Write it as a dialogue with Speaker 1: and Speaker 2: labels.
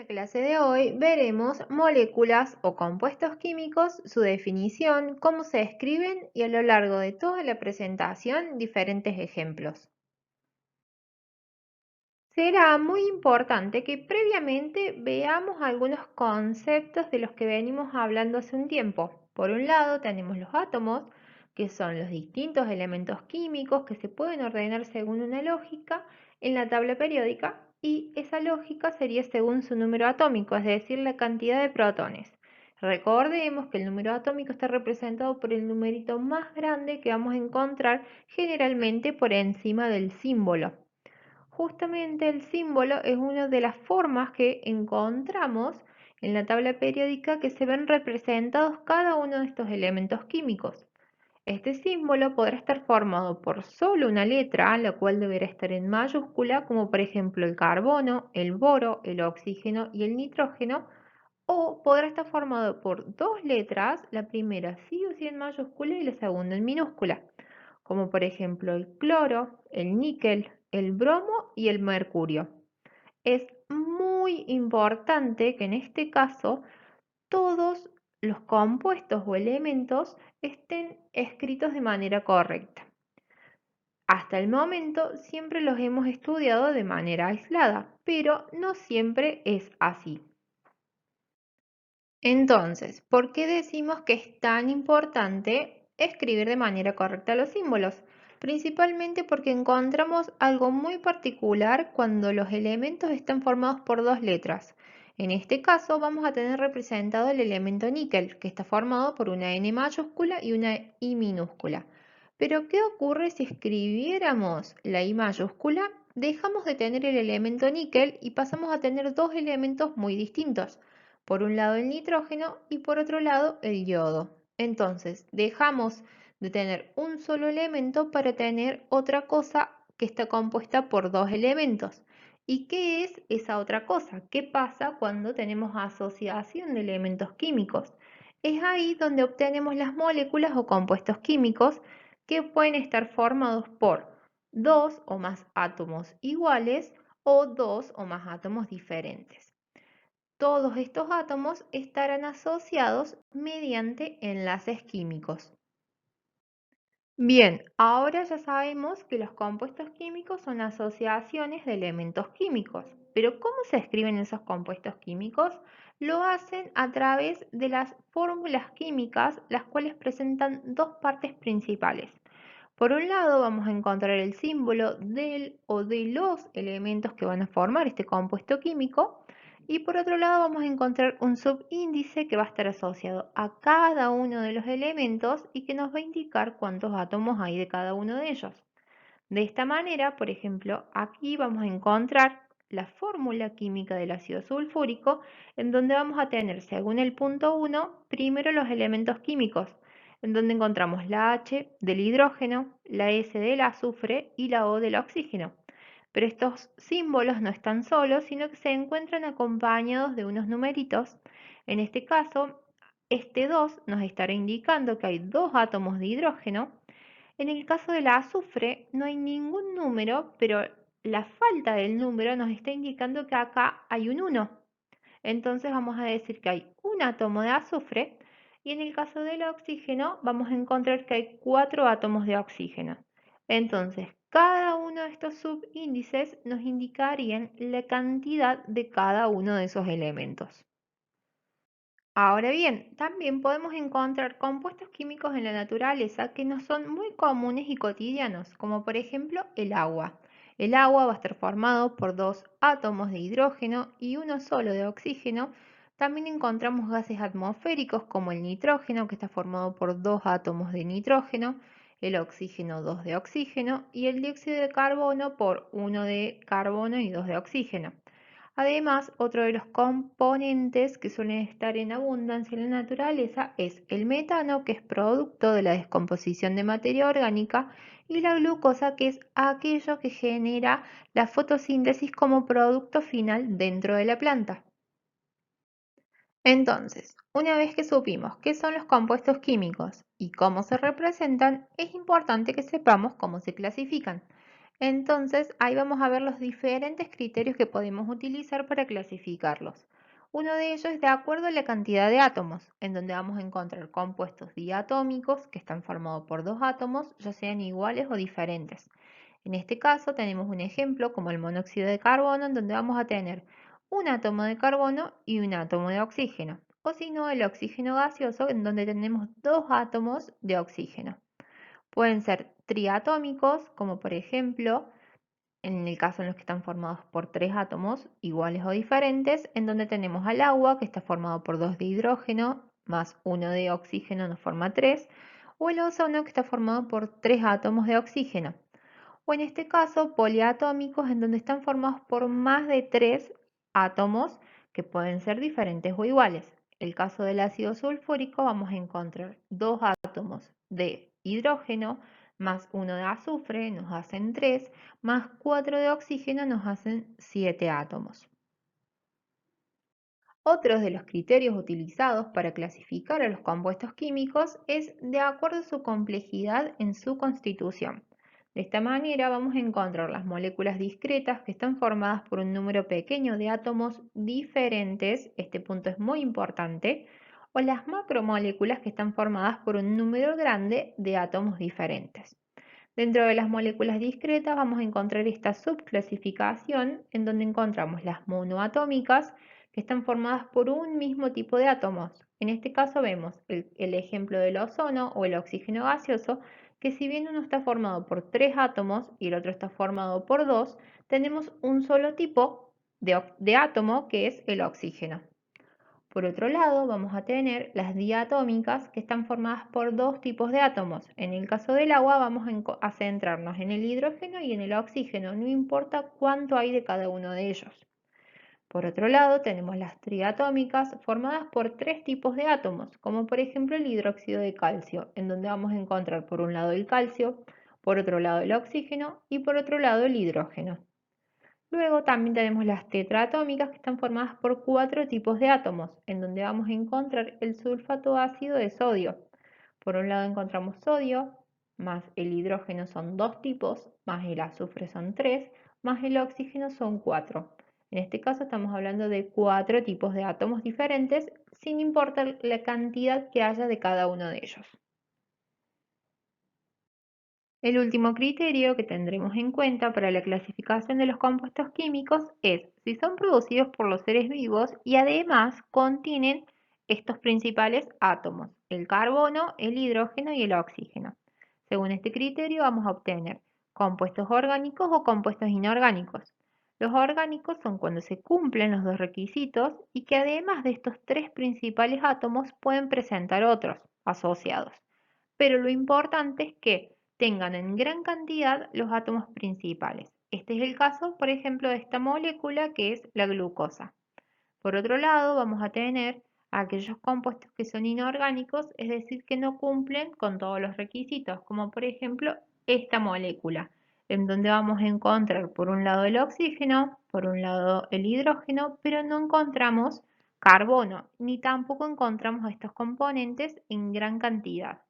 Speaker 1: la clase de hoy veremos moléculas o compuestos químicos, su definición, cómo se escriben y a lo largo de toda la presentación diferentes ejemplos. Será muy importante que previamente veamos algunos conceptos de los que venimos hablando hace un tiempo. Por un lado tenemos los átomos, que son los distintos elementos químicos que se pueden ordenar según una lógica en la tabla periódica, y esa lógica sería según su número atómico, es decir, la cantidad de protones. Recordemos que el número atómico está representado por el numerito más grande que vamos a encontrar generalmente por encima del símbolo. Justamente el símbolo es una de las formas que encontramos en la tabla periódica que se ven representados cada uno de estos elementos químicos. Este símbolo podrá estar formado por solo una letra, la cual deberá estar en mayúscula, como por ejemplo el carbono, el boro, el oxígeno y el nitrógeno, o podrá estar formado por dos letras, la primera sí o sí en mayúscula y la segunda en minúscula, como por ejemplo el cloro, el níquel, el bromo y el mercurio. Es muy importante que en este caso todos los compuestos o elementos estén escritos de manera correcta. Hasta el momento siempre los hemos estudiado de manera aislada, pero no siempre es así. Entonces, ¿por qué decimos que es tan importante escribir de manera correcta los símbolos? Principalmente porque encontramos algo muy particular cuando los elementos están formados por dos letras. En este caso vamos a tener representado el elemento níquel, que está formado por una N mayúscula y una I minúscula. Pero ¿qué ocurre si escribiéramos la I mayúscula? Dejamos de tener el elemento níquel y pasamos a tener dos elementos muy distintos. Por un lado el nitrógeno y por otro lado el yodo. Entonces dejamos de tener un solo elemento para tener otra cosa que está compuesta por dos elementos. ¿Y qué es esa otra cosa? ¿Qué pasa cuando tenemos asociación de elementos químicos? Es ahí donde obtenemos las moléculas o compuestos químicos que pueden estar formados por dos o más átomos iguales o dos o más átomos diferentes. Todos estos átomos estarán asociados mediante enlaces químicos. Bien, ahora ya sabemos que los compuestos químicos son asociaciones de elementos químicos, pero ¿cómo se escriben esos compuestos químicos? Lo hacen a través de las fórmulas químicas, las cuales presentan dos partes principales. Por un lado vamos a encontrar el símbolo del o de los elementos que van a formar este compuesto químico, y por otro lado vamos a encontrar un subíndice que va a estar asociado a cada uno de los elementos y que nos va a indicar cuántos átomos hay de cada uno de ellos. De esta manera, por ejemplo, aquí vamos a encontrar la fórmula química del ácido sulfúrico, en donde vamos a tener, según el punto 1, primero los elementos químicos, en donde encontramos la H del hidrógeno, la S del azufre y la O del oxígeno. Pero estos símbolos no están solos, sino que se encuentran acompañados de unos numeritos. En este caso, este 2 nos estará indicando que hay dos átomos de hidrógeno. En el caso del azufre no hay ningún número, pero la falta del número nos está indicando que acá hay un 1. Entonces vamos a decir que hay un átomo de azufre, y en el caso del oxígeno vamos a encontrar que hay 4 átomos de oxígeno. Entonces, cada uno de estos subíndices nos indicarían la cantidad de cada uno de esos elementos. Ahora bien, también podemos encontrar compuestos químicos en la naturaleza que no son muy comunes y cotidianos, como por ejemplo el agua. El agua va a estar formado por dos átomos de hidrógeno y uno solo de oxígeno. También encontramos gases atmosféricos como el nitrógeno, que está formado por dos átomos de nitrógeno, el oxígeno, dos de oxígeno, y el dióxido de carbono por uno de carbono y dos de oxígeno. Además, otro de los componentes que suelen estar en abundancia en la naturaleza es el metano, que es producto de la descomposición de materia orgánica, y la glucosa, que es aquello que genera la fotosíntesis como producto final dentro de la planta. Entonces, una vez que supimos qué son los compuestos químicos y cómo se representan, es importante que sepamos cómo se clasifican. Entonces, ahí vamos a ver los diferentes criterios que podemos utilizar para clasificarlos. Uno de ellos es de acuerdo a la cantidad de átomos, en donde vamos a encontrar compuestos diatómicos que están formados por dos átomos, ya sean iguales o diferentes. En este caso tenemos un ejemplo como el monóxido de carbono, en donde vamos a tener un átomo de carbono y un átomo de oxígeno. O si no, el oxígeno gaseoso, en donde tenemos dos átomos de oxígeno. Pueden ser triatómicos, como por ejemplo en el caso en los que están formados por tres átomos iguales o diferentes, en donde tenemos al agua, que está formado por dos de hidrógeno, más uno de oxígeno nos forma tres, o el ozono, que está formado por tres átomos de oxígeno. O en este caso, poliatómicos, en donde están formados por más de tres átomos que pueden ser diferentes o iguales. El caso del ácido sulfúrico, vamos a encontrar dos átomos de hidrógeno más uno de azufre, nos hacen tres, más cuatro de oxígeno, nos hacen siete átomos. Otros de los criterios utilizados para clasificar a los compuestos químicos es de acuerdo a su complejidad en su constitución. De esta manera vamos a encontrar las moléculas discretas que están formadas por un número pequeño de átomos diferentes, este punto es muy importante, o las macromoléculas que están formadas por un número grande de átomos diferentes. Dentro de las moléculas discretas vamos a encontrar esta subclasificación en donde encontramos las monoatómicas que están formadas por un mismo tipo de átomos. En este caso vemos el ejemplo del ozono o el oxígeno gaseoso, que si bien uno está formado por tres átomos y el otro está formado por dos, tenemos un solo tipo de átomo que es el oxígeno. Por otro lado, vamos a tener las diatómicas que están formadas por dos tipos de átomos. En el caso del agua vamos a centrarnos en el hidrógeno y en el oxígeno, no importa cuánto hay de cada uno de ellos. Por otro lado, tenemos las triatómicas formadas por tres tipos de átomos, como por ejemplo el hidróxido de calcio, en donde vamos a encontrar por un lado el calcio, por otro lado el oxígeno y por otro lado el hidrógeno. Luego también tenemos las tetraatómicas que están formadas por cuatro tipos de átomos, en donde vamos a encontrar el sulfato ácido de sodio. Por un lado encontramos sodio, más el hidrógeno son dos tipos, más el azufre son tres, más el oxígeno son cuatro. En este caso estamos hablando de cuatro tipos de átomos diferentes, sin importar la cantidad que haya de cada uno de ellos. El último criterio que tendremos en cuenta para la clasificación de los compuestos químicos es si son producidos por los seres vivos y además contienen estos principales átomos, el carbono, el hidrógeno y el oxígeno. Según este criterio vamos a obtener compuestos orgánicos o compuestos inorgánicos. Los orgánicos son cuando se cumplen los dos requisitos y que además de estos tres principales átomos pueden presentar otros asociados. Pero lo importante es que tengan en gran cantidad los átomos principales. Este es el caso, por ejemplo, de esta molécula que es la glucosa. Por otro lado, vamos a tener aquellos compuestos que son inorgánicos, es decir, que no cumplen con todos los requisitos, como por ejemplo esta molécula, en donde vamos a encontrar por un lado el oxígeno, por un lado el hidrógeno, pero no encontramos carbono, ni tampoco encontramos estos componentes en gran cantidad.